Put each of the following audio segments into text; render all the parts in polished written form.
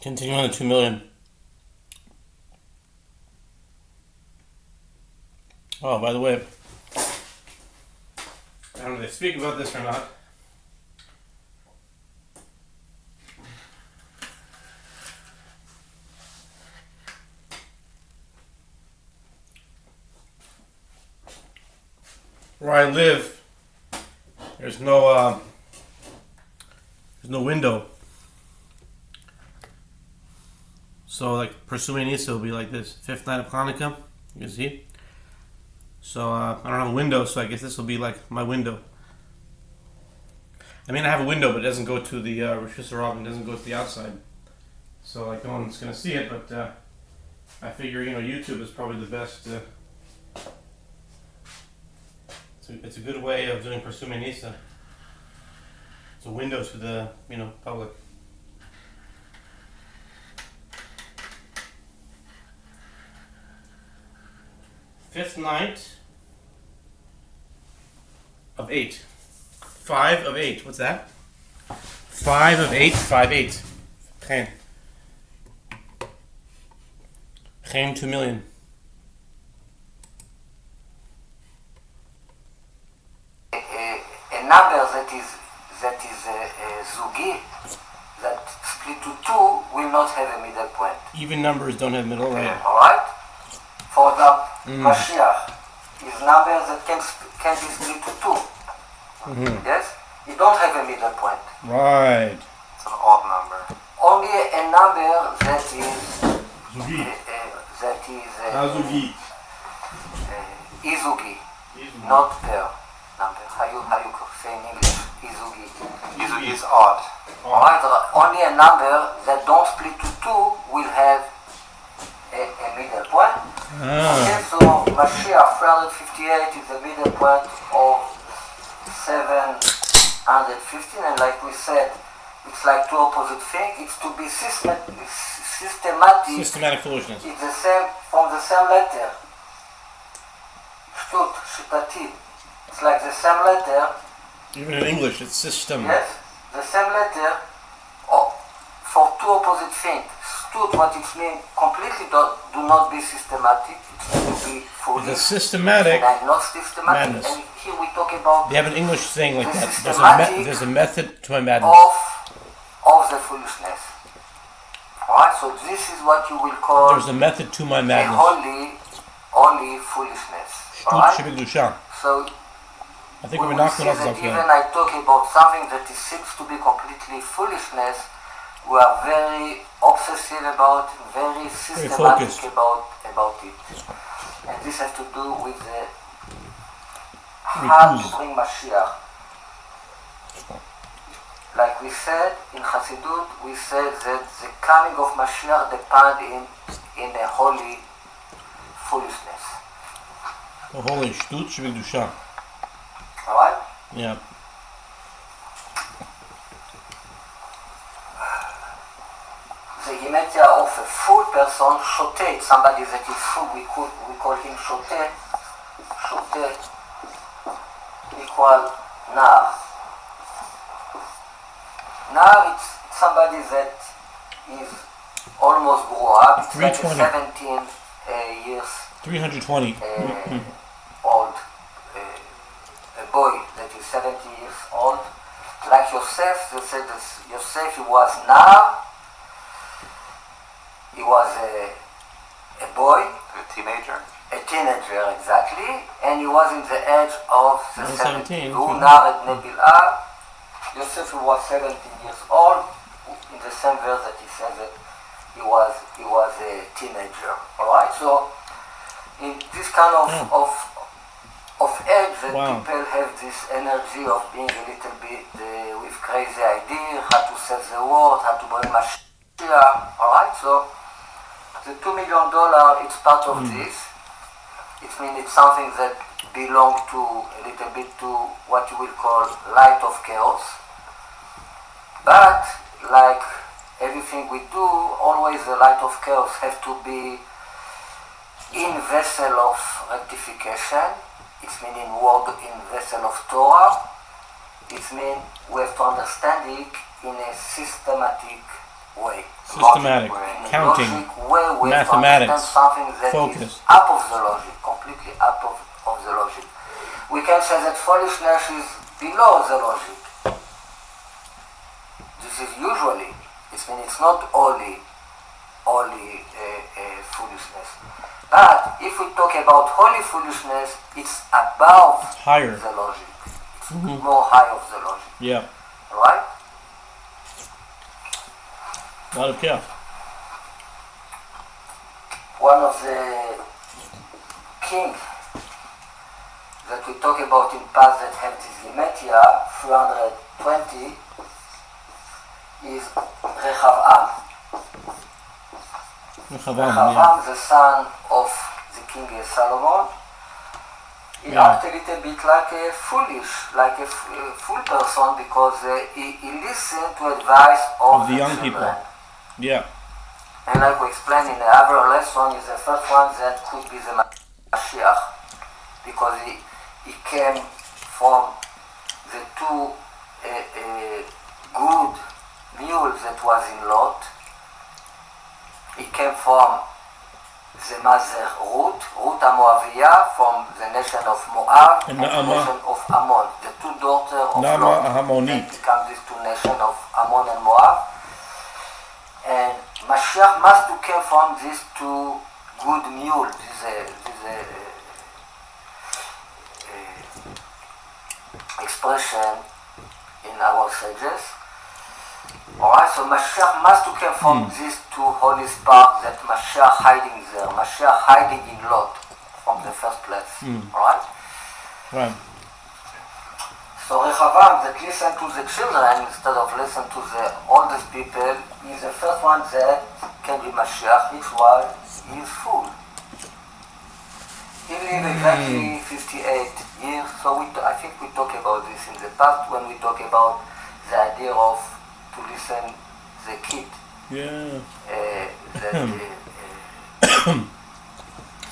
Continue on the 2 million. Oh, by the way, I don't know if they speak about this or not. Where I live, there's no window. So like pursuing Isa will be like this. Fifth night of Hanukkah, you can see. So I don't have a window, so I guess this will be like my window. I mean, I have a window, but it doesn't go to the Rosh Hashanah, it doesn't go to the outside. So like no one's gonna see it, but I figure YouTube is probably the best. It's a good way of doing pursuing Isa. It's a window to the public. Fifth night of 8. 5 of 8. What's that? 5 of 8. 5 8. Chen. Chen 2 million. A number that is zugi, that split to 2, will not have a middle point. Even numbers don't have middle, right? Alright? For the Mashiach is number that can be split to 2. Yes? You don't have a middle point. Right. It's an odd number. Only a number that is Zugi. Izugi, not per number. How you say in English? Izugi. Izugi is odd. Alright, only a number that don't split to 2 will have a middle point. Okay, so Mashiach 358 is the middle point of 715, and like we said, it's like two opposite things. It's to be systematic. Systematic foolishness. It's the same from the same letter. Shtut, shitati. It's like the same letter. Even in English, it's system. Yes, the same letter for two opposite things. Shtut, what it means completely do not be systematic. It's to be foolish. It's a systematic and not systematic. madness. And here we talk about They have an English saying like the that. There's a method to my madness. of the foolishness. Alright, so this is what you will call There's a method to my the madness. holy foolishness. Shtut Alright? shebigdusha. So I think we we're will knocking see off that stuff even now. I talk about something that seems to be completely foolishness, we are very obsessive about it, very systematic focused. about it. And this has to do with the how to bring Mashiach. Like we said in Hasidut, we said that the coming of Mashiach depends in a holy foolishness. The holy shtut shebigdusha. Alright? Yeah. The gematria of a full person, shote, somebody that is full, we call him shote. Shote equal nar. Nar is somebody that is almost grew up. It's like a 17 years 320. old. A boy that is 70 years old. Like Yosef, they said that Yosef, he was nar. He was a boy. A teenager. A teenager, exactly. And he was in the age of the 17. Nar et Nebil'ah. Yosef was 17 years old. In the same verse that he says that he was a teenager. Alright, so in this kind of age that people have this energy of being a little bit with crazy idea, how to save the world, how to bring Mashiach. Alright, so the $2 million, it's part of this. It means it's something that belongs to a little bit to what you will call light of chaos. But like everything we do, always the light of chaos has to be in vessel of rectification. It means in vessel of Torah. It means we have to understand it in a systematic way. Systematic, Logic way. In a counting, logic way to mathematics, understand something that focus. is up of the logic, completely up of the logic. We can say that foolishness is below the logic. This is usually, it's not only foolishness. But if we talk about holy foolishness, it's above Higher. the logic. It's more high of the logic. Yeah. Right? A lot of chaos. One of the kings that we talk about in past that have this Limetia 320 is Rehavam. Rehavam, the son of the king Solomon. He acted a little bit like a fool person because he listened to advice of the young children. people. Yeah. And like we explained in the other lesson, is the first one that could be the Mashiach, because he came from the two good mules that was in Lot. He came from the mother Ruth Moaviyah, from the nation of Moab, and the nation of Ammon, the two daughters of Lot. Ammonite. That become these two nations of Ammon and Moab. And Mashiach must have came from these two good mules, this expression in our sages. Alright, so Mashiach must have came from these two holy sparks that Mashiach hiding there, Mashiach hiding in Lot from the first place. Alright? Right. So Rehavam that listened to the children instead of listen to the oldest people is the first one that can be Mashiach, which was he is full. He lived exactly 58 years, so I think we talked about this in the past when we talk about the idea of to listen the kid. Yeah.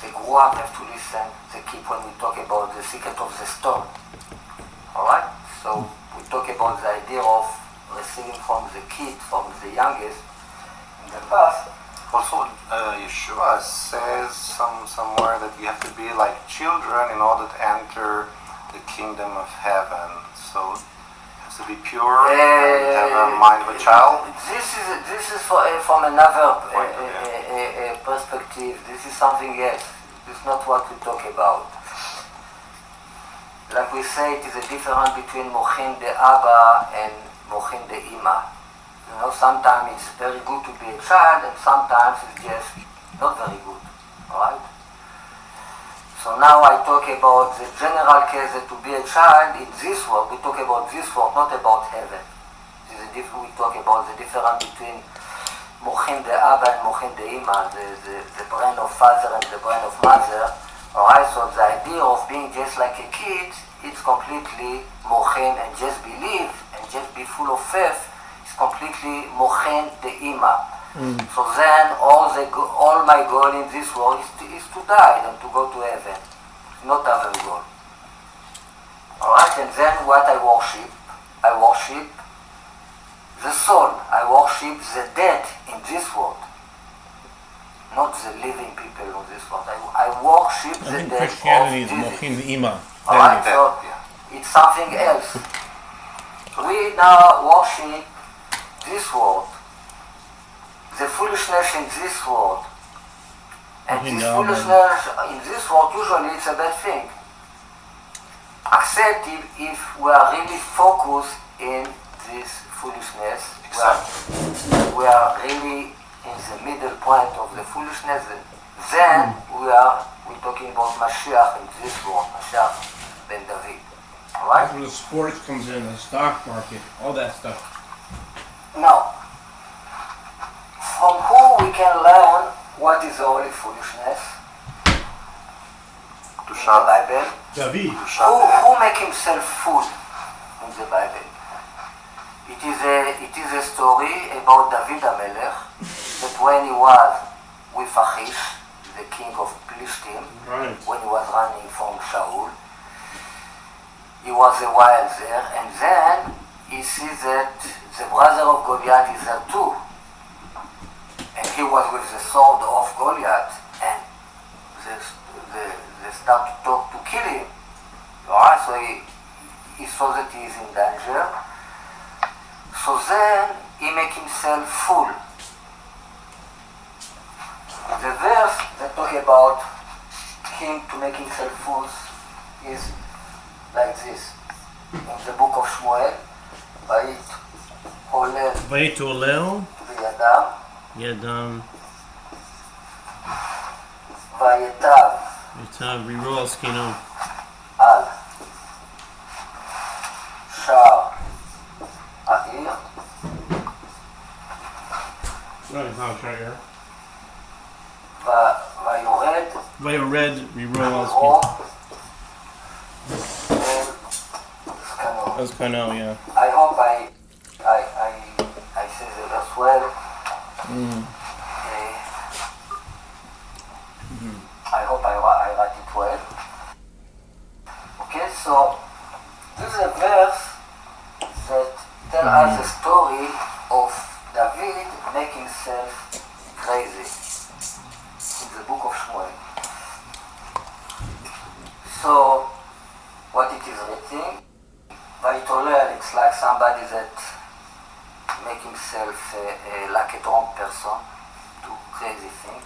They grew up have to listen the kid when we talk about the secret of the stone. Alright? So we talk about the idea of receiving from the kid, from the youngest in the past. Also, Yeshua says somewhere that you have to be like children in order to enter the kingdom of heaven. So it has to be pure and have a mind of a child. This is from another perspective. This is something else. This is not what we talk about. Like we say, it is a difference between Mochin de Abba and Mochin de Ima. You know, sometimes it's very good to be a child, and sometimes it's just not very good. Alright? So now I talk about the general case that to be a child in this world, we talk about this world, not about heaven. We talk about the difference between Mochin de Abba and Mochin de Ima, the brain of father and the brain of mother. Alright, so the idea of being just like a kid, it's completely Mochin and just believe and just be full of faith. It's completely Mochin de Ima. So then all my goal in this world is to die and to go to heaven. Not other goal. Alright, and then what I worship the soul. I worship the dead in this world. Not the living people on this world. I worship the think dead Christianity of is Mochin Ima. Alright, so it's something else. We now worship this world, the foolishness in this world. And this foolishness in this world, usually it's a bad thing. Except if we are really focused in this foolishness, we are really in the middle point of the foolishness, then we're talking about Mashiach in this world, Mashiach ben David. Alright? That's where the sports comes in, the stock market, all that stuff. Now, from who we can learn what is holy foolishness? In the Bible. David. Who make himself fool in the Bible? It is a story about David HaMelech, that when he was with Achish, the king of Philistine, when he was running from Shaul, he was a while there, and then he sees that the brother of Goliath is there too. was with the sword of Goliath, and they start to talk to kill him. Alright, so he saw that he is in danger. So then he make himself full. The verse that talk about him to make himself full is like this. In the book of Shmuel, Vayit Olel Vayit Alloro, V'yadam, Yadam, Vayetav Yatav, Rerol, Skino, Al Shar Ha'ir Vayored Vayored, Rerol, Ro Skino. El Skano. That was Kano, yeah. I hope I say the verse well. I hope I write it well. Okay, so this is a verse that tells us the story of David making himself crazy in the book of Shmuel. So, what it is written, Vaitolel, it's like somebody that make himself like a drunk person, do crazy thing.